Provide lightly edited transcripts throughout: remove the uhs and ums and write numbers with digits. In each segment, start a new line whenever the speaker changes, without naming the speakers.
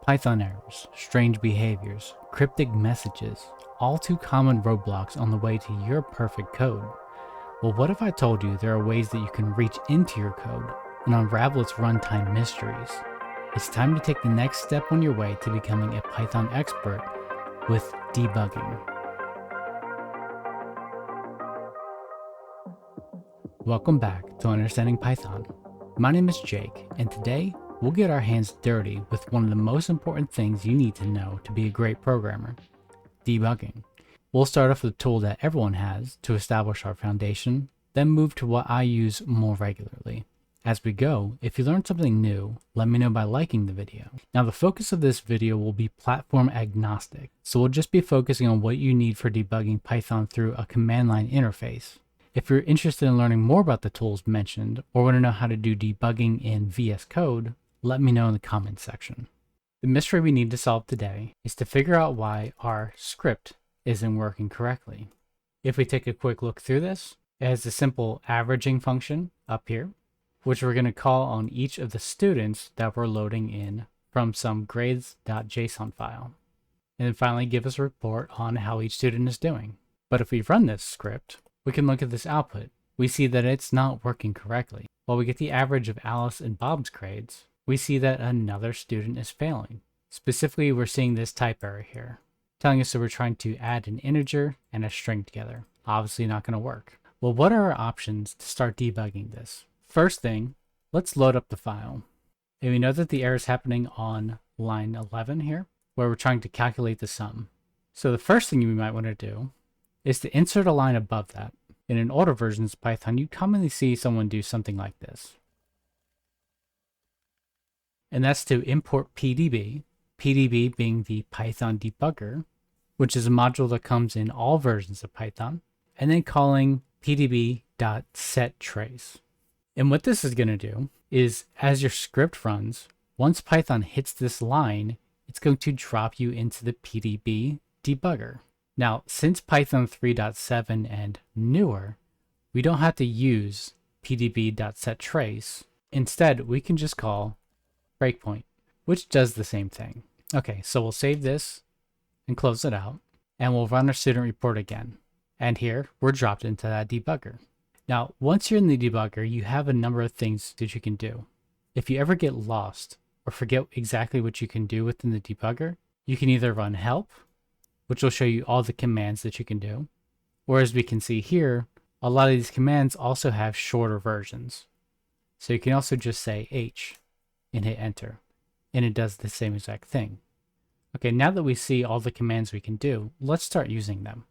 Python errors, strange behaviors, cryptic messages, all too common roadblocks on the way to your perfect code. Well, what if I told you there are ways that you can reach into your code and unravel its runtime mysteries? It's time to take the next step on your way to becoming a Python expert with debugging. Welcome back to Understanding Python. My name is Jake, and today we'll get our hands dirty with one of the most important things you need to know to be a great programmer: debugging. We'll start off with a tool that everyone has to establish our foundation, then move to what I use more regularly. As we go, if you learned something new, let me know by liking the video. Now, the focus of this video will be platform agnostic, so we'll just be focusing on what you need for debugging Python through a command line interface. If you're interested in learning more about the tools mentioned or want to know how to do debugging in VS Code, let me know in the comments section. The mystery we need to solve today is to figure out why our script isn't working correctly. If we take a quick look through this, it has a simple averaging function up here, which we're going to call on each of the students that we're loading in from some grades.json file. And then finally give us a report on how each student is doing. But if we run this script, we can look at this output. We see that it's not working correctly. While we get the average of Alice and Bob's grades, we see that another student is failing. Specifically, we're seeing this type error here, telling us that we're trying to add an integer and a string together. Obviously not going to work. Well, what are our options to start debugging this? First thing, let's load up the file. And we know that the error is happening on line 11 here, where we're trying to calculate the sum. So the first thing you might want to do is to insert a line above that. In older versions of Python, you commonly see someone do something like this. And that's to import PDB, PDB being the Python debugger, which is a module that comes in all versions of Python, and then calling pdb.setTrace. And what this is going to do is, as your script runs, once Python hits this line, it's going to drop you into the PDB debugger. Now, since Python 3.7 and newer, we don't have to use pdb.setTrace. Instead, we can just call breakpoint, which does the same thing. Okay, so we'll save this and close it out, and we'll run our student report again. And here, we're dropped into that debugger. Now, once you're in the debugger, you have a number of things that you can do. If you ever get lost or forget exactly what you can do within the debugger, you can either run help, which will show you all the commands that you can do. Or as we can see here, a lot of these commands also have shorter versions. So you can also just say H and hit enter, and it does the same exact thing. Okay, now that we see all the commands we can do, let's start using them.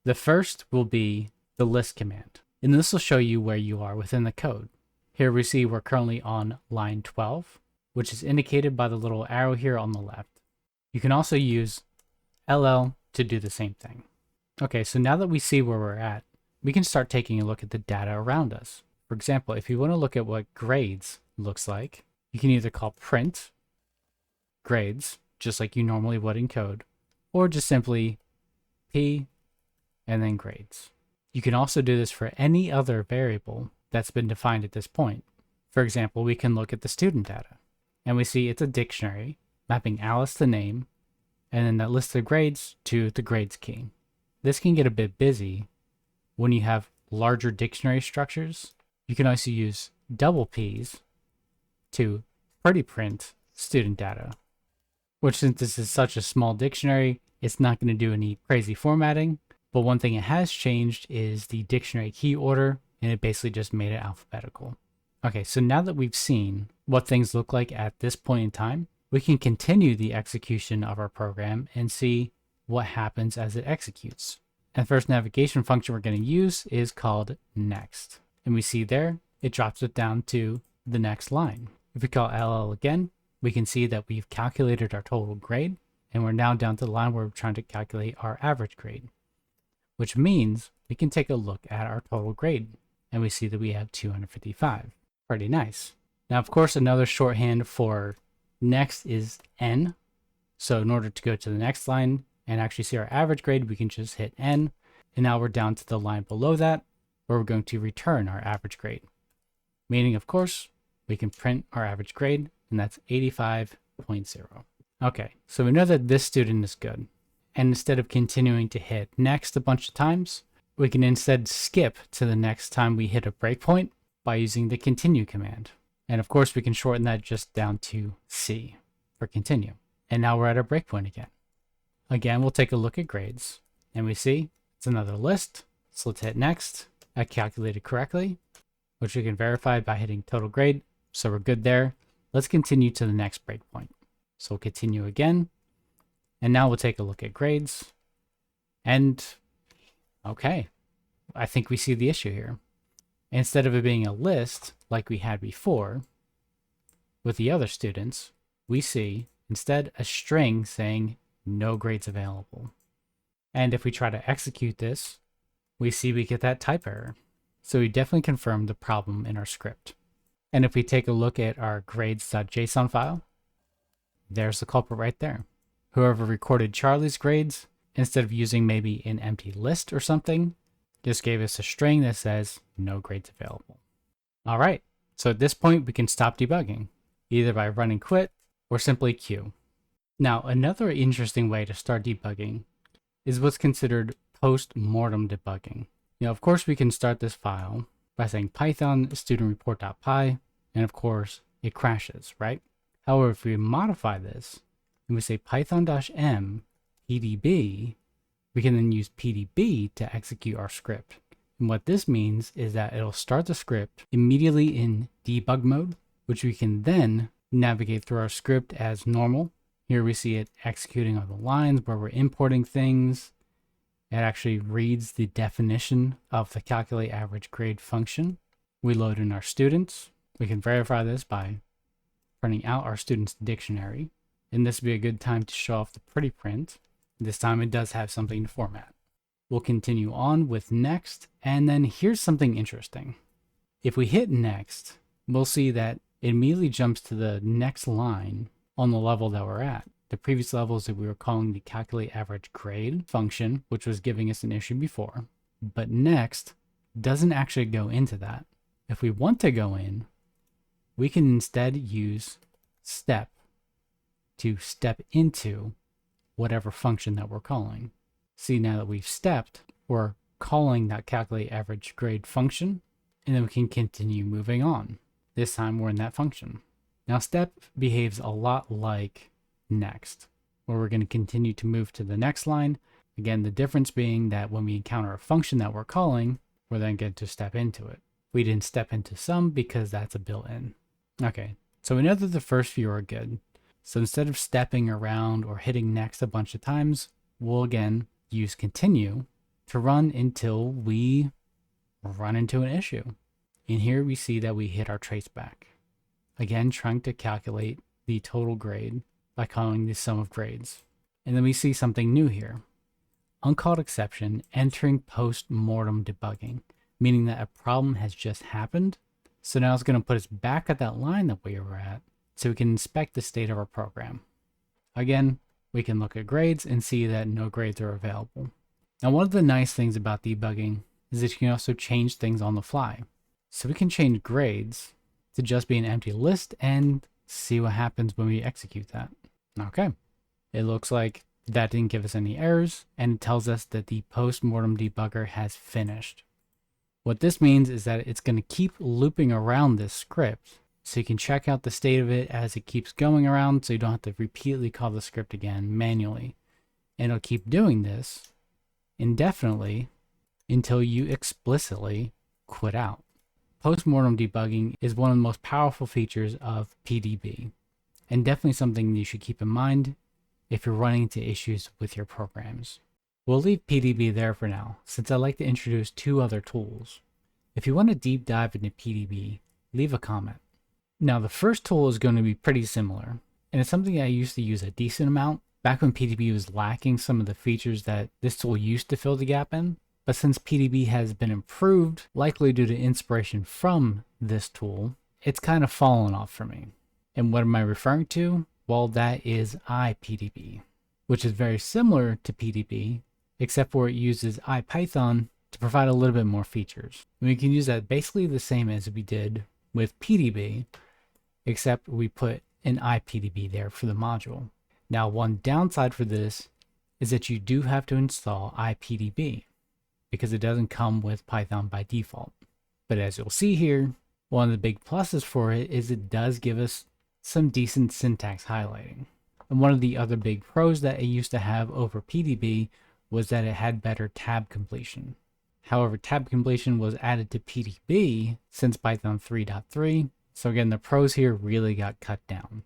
The first will be the list command, and this will show you where you are within the code. Here we see we're currently on line 12, which is indicated by the little arrow here on the left. You can also use LL to do the same thing. Okay, so now that we see where we're at, we can start taking a look at the data around us. For example, if you want to look at what grades looks like, you can either call print grades, just like you normally would in code, or just simply p and then grades. You can also do this for any other variable that's been defined at this point. For example, we can look at the student data, and we see it's a dictionary mapping Alice to name, and then that list of grades to the grades key. This can get a bit busy when you have larger dictionary structures. You can also use double P's to pretty print student data, which, since this is such a small dictionary, it's not going to do any crazy formatting. But one thing it has changed is the dictionary key order, and it basically just made it alphabetical. Okay, so now that we've seen what things look like at this point in time, we can continue the execution of our program and see what happens as it executes. And the first navigation function we're going to use is called next. And we see there, it drops it down to the next line. If we call LL again, we can see that we've calculated our total grade, and we're now down to the line where we're trying to calculate our average grade, which means we can take a look at our total grade, and we see that we have 255. Pretty nice. Now, of course, another shorthand for next is N. So in order to go to the next line and actually see our average grade, we can just hit N. And now we're down to the line below that, where we're going to return our average grade. Meaning, of course, we can print our average grade, and that's 85.0. Okay, so we know that this student is good. And instead of continuing to hit next a bunch of times, we can instead skip to the next time we hit a breakpoint by using the continue command. And of course, we can shorten that just down to C for continue. And now we're at our breakpoint again. Again, we'll take a look at grades, and we see it's another list. So let's hit next. I calculated correctly, which we can verify by hitting total grade. So we're good there. Let's continue to the next breakpoint. So we'll continue again. And now we'll take a look at grades. And okay, I think we see the issue here. Instead of it being a list like we had before with the other students, we see instead a string saying no grades available. And if we try to execute this, we see we get that type error. So we definitely confirmed the problem in our script. And if we take a look at our grades.json file, there's the culprit right there. Whoever recorded Charlie's grades, instead of using maybe an empty list or something, just gave us a string that says no grades available. All right, so at this point we can stop debugging, either by running quit or simply queue. Now, another interesting way to start debugging is what's considered post-mortem debugging. Of course, we can start this file by saying python student_report.py, and of course, it crashes, right? However, if we modify this and we say python.embed, we can then use pdb to execute our script. And what this means is that it'll start the script immediately in debug mode, which we can then navigate through our script as normal. Here we see it executing on the lines where we're importing things. It actually reads the definition of the calculate average grade function. We load in our students. We can verify this by printing out our students dictionary. And this would be a good time to show off the pretty print. This time it does have something to format. We'll continue on with next, and then here's something interesting. If we hit next, we'll see that it immediately jumps to the next line on the level that we're at. The previous levels that we were calling the calculate average grade function, which was giving us an issue before. But next doesn't actually go into that. If we want to go in, we can instead use step to step into whatever function that we're calling. See, now that we've stepped, we're calling that calculate average grade function, and then we can continue moving on. This time we're in that function. Now step behaves a lot like next, where we're going to continue to move to the next line. Again, the difference being that when we encounter a function that we're calling, we're then going to step into it. We didn't step into some because that's a built-in. Okay, so we know that the first few are good. So instead of stepping around or hitting next a bunch of times, we'll again use continue to run until we run into an issue. And here we see that we hit our traceback. Again, trying to calculate the total grade by calling the sum of grades. And then we see something new here. Uncalled exception entering post-mortem debugging, meaning that a problem has just happened. So now it's going to put us back at that line that we were at, so we can inspect the state of our program. Again, we can look at grades and see that no grades are available. Now, one of the nice things about debugging is that you can also change things on the fly. So we can change grades to just be an empty list and see what happens when we execute that. Okay, it looks like that didn't give us any errors, and it tells us that the post-mortem debugger has finished. What this means is that it's going to keep looping around this script, so you can check out the state of it as it keeps going around, so you don't have to repeatedly call the script again manually. And it'll keep doing this indefinitely until you explicitly quit out. Post-mortem debugging is one of the most powerful features of PDB, and definitely something you should keep in mind if you're running into issues with your programs. We'll leave PDB there for now, since I'd like to introduce two other tools. If you want to deep dive into PDB, leave a comment. Now, the first tool is going to be pretty similar, and it's something I used to use a decent amount back when PDB was lacking some of the features that this tool used to fill the gap in. But since PDB has been improved, likely due to inspiration from this tool, it's kind of fallen off for me. And what am I referring to? Well, that is IPdb, which is very similar to PDB, except for it uses IPython to provide a little bit more features. And we can use that basically the same as we did with PDB, except we put an IPdb there for the module. Now, one downside for this is that you do have to install IPdb because it doesn't come with Python by default. But as you'll see here, one of the big pluses for it is it does give us some decent syntax highlighting. And one of the other big pros that it used to have over PDB was that it had better tab completion. However, tab completion was added to PDB since Python 3.3, so again, the pros here really got cut down.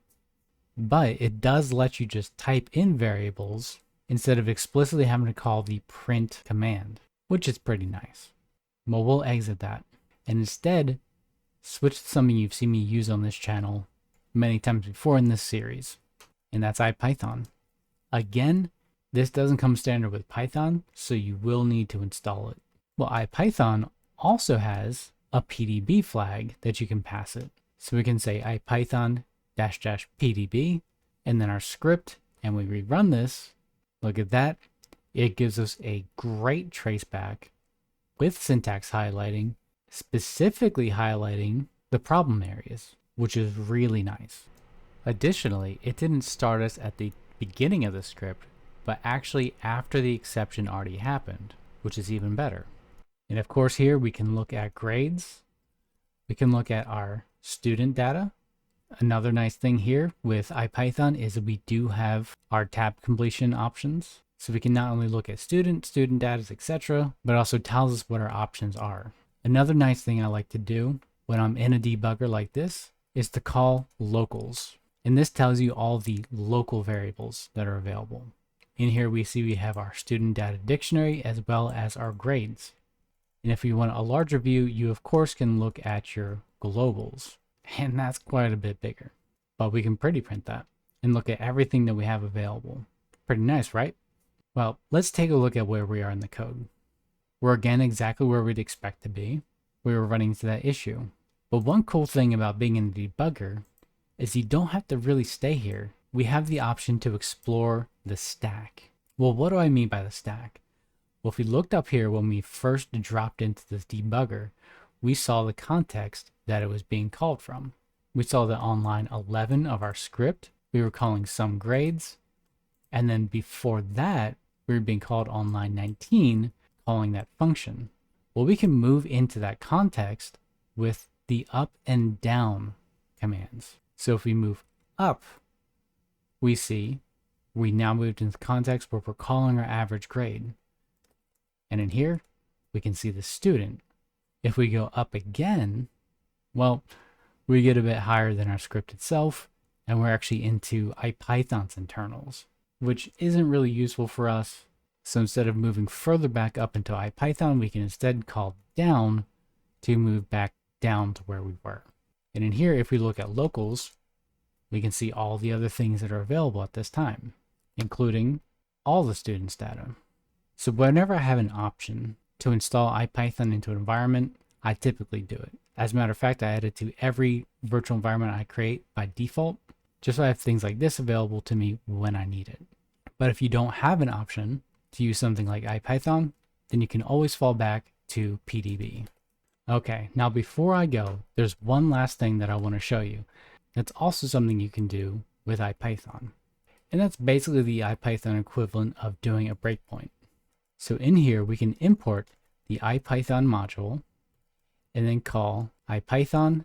But it does let you just type in variables instead of explicitly having to call the print command, which is pretty nice. Well, we'll exit that and instead switch to something you've seen me use on this channel many times before in this series, and that's IPython. Again, this doesn't come standard with Python, so you will need to install it. Well, IPython also has a PDB flag that you can pass it. So we can say IPython --PDB and then our script, and we rerun this. Look at that. It gives us a great traceback with syntax highlighting, specifically highlighting the problem areas, which is really nice. Additionally, it didn't start us at the beginning of the script, but actually after the exception already happened, which is even better. And of course here we can look at grades. We can look at our student data. Another nice thing here with IPython is that we do have our tab completion options. So we can not only look at student data, etc., but also tells us what our options are. Another nice thing I like to do when I'm in a debugger like this is to call locals. And this tells you all the local variables that are available. In here we see we have our student data dictionary as well as our grades. And if you want a larger view, you of course can look at your globals. And that's quite a bit bigger. But we can pretty print that and look at everything that we have available. Pretty nice, right? Well, let's take a look at where we are in the code. We're again exactly where we'd expect to be. We were running into that issue. But one cool thing about being in the debugger is you don't have to really stay here. We have the option to explore the stack. Well, what do I mean by the stack? Well, if we looked up here when we first dropped into this debugger, we saw the context that it was being called from. We saw that on line 11 of our script, we were calling some grades. And then before that, we were being called on line 19, calling that function. Well, we can move into that context with the up and down commands. So if we move up, we see we now moved into the context where we're calling our average grade. And in here, we can see the student. If we go up again, well, we get a bit higher than our script itself, and we're actually into IPython's internals, which isn't really useful for us. So instead of moving further back up into IPython, we can instead call down to move back down to where we were. And in here, if we look at locals, we can see all the other things that are available at this time, including all the students' data. So whenever I have an option to install IPython into an environment, I typically do it. As a matter of fact, I add it to every virtual environment I create by default, just so I have things like this available to me when I need it. But if you don't have an option to use something like IPython, then you can always fall back to PDB. Okay, now before I go, there's one last thing that I want to show you. That's also something you can do with IPython. And that's basically the IPython equivalent of doing a breakpoint. So in here, we can import the IPython module and then call IPython.embed.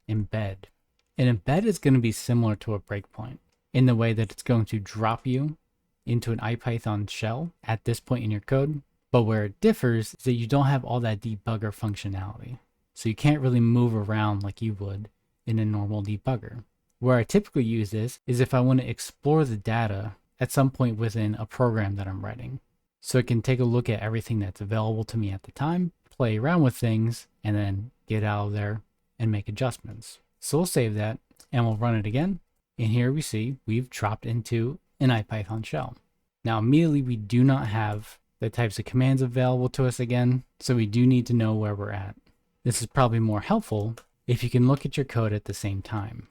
An embed is going to be similar to a breakpoint in the way that it's going to drop you into an IPython shell at this point in your code. But where it differs is that you don't have all that debugger functionality. So you can't really move around like you would in a normal debugger. Where I typically use this is if I want to explore the data at some point within a program that I'm writing. So it can take a look at everything that's available to me at the time, play around with things, and then get out of there and make adjustments. So we'll save that and we'll run it again. And here we see we've dropped into an IPython shell. Now immediately we do not have the types of commands available to us again, so we do need to know where we're at. This is probably more helpful if you can look at your code at the same time,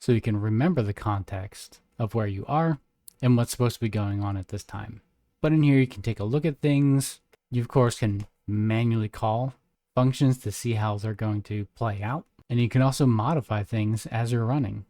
so you can remember the context of where you are and what's supposed to be going on at this time. But in here you can take a look at things. You of course can manually call functions to see how they're going to play out, and you can also modify things as you're running.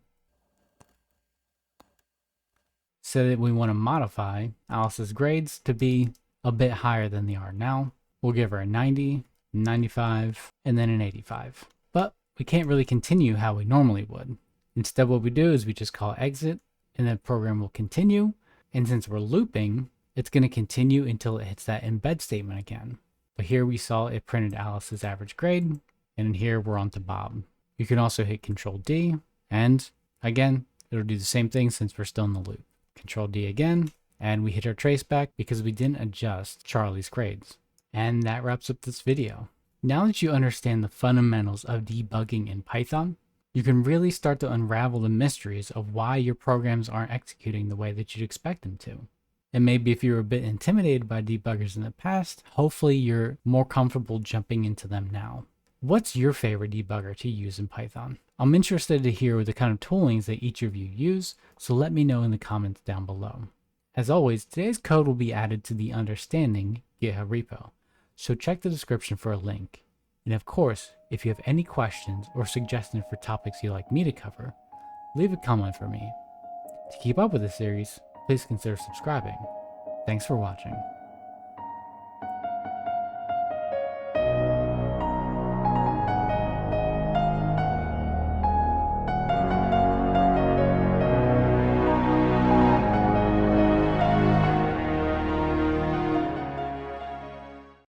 so that we want to modify Alice's grades to be a bit higher than they are now. We'll give her a 90, 95, and then an 85. But we can't really continue how we normally would. Instead, what we do is we just call exit, and the program will continue. And since we're looping, it's going to continue until it hits that embed statement again. But here we saw it printed Alice's average grade, and in here we're on to Bob. You can also hit Control D, and again, it'll do the same thing since we're still in the loop. Control D again, and we hit our traceback because we didn't adjust Charlie's grades. And that wraps up this video. Now that you understand the fundamentals of debugging in Python, you can really start to unravel the mysteries of why your programs aren't executing the way that you'd expect them to. And maybe if you were a bit intimidated by debuggers in the past, hopefully you're more comfortable jumping into them now. What's your favorite debugger to use in Python? I'm interested to hear the kind of toolings that each of you use, so let me know in the comments down below. As always, today's code will be added to the Understanding GitHub repo, so check the description for a link. And of course, if you have any questions or suggestions for topics you'd like me to cover, leave a comment for me. To keep up with the series, please consider subscribing. Thanks for watching.